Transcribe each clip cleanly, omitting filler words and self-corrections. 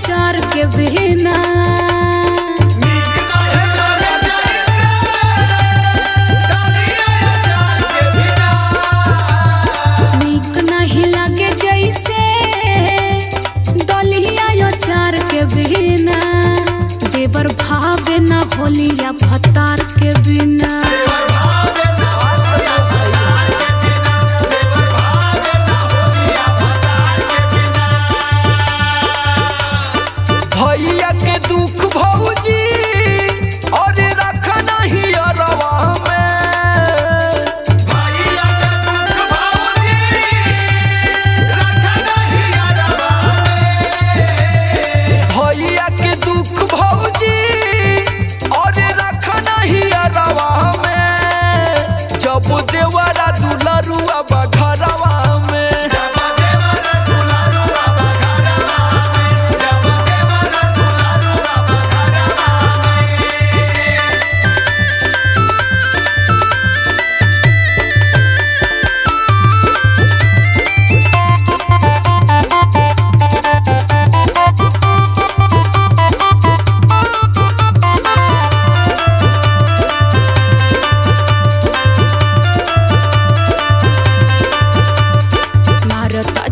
अचार के बिना। नीक नहीं लागे जैसे दलिया अचार के बिना। देवर भावे ना होलिया भतार के बिना। भैया के दुख भौजी और रखना ही अरवा में। भैया के दुख भौजी रखना ही अरवा में। भैया के दुख भौजी और रखना ही अरवा में। जब देवरा दुलरुआ बघरवा में।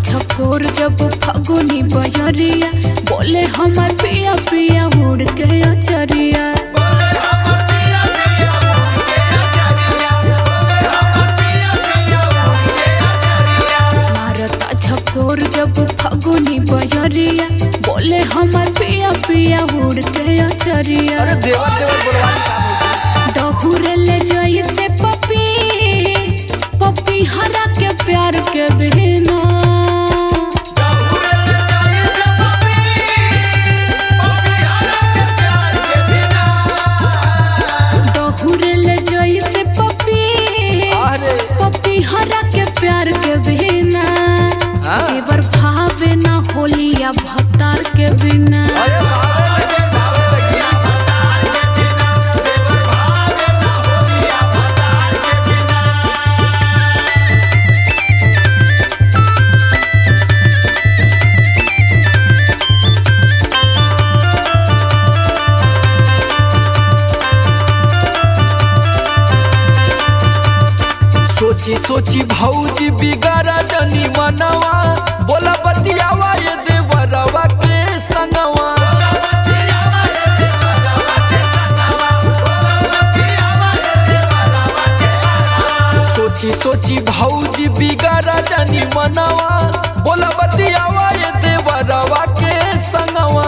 झकोर जब फगुनी बजरिया बोले हमार पिया पिया उड़ के अचरिया। मारता झकोर जब फगुनी बजरिया बोले हमार पिया पिया उड़ के अचरिया। अरे देवर देवर बोलवानी काम डहुरे ले जाई से पपी पपी हरा के प्यार के बिना। हरा के प्यार के बिना। देवर भावे ना होलिया भतार के बिना। सोची सोची भौजी बिगाड़ा जनी मनवा। बोला बतियावा ये देवरवा के संगवा। सोची सोची भौजी बिगाड़ा जनी मनवा। बोला बतियावा ये देवरवा के संगवा।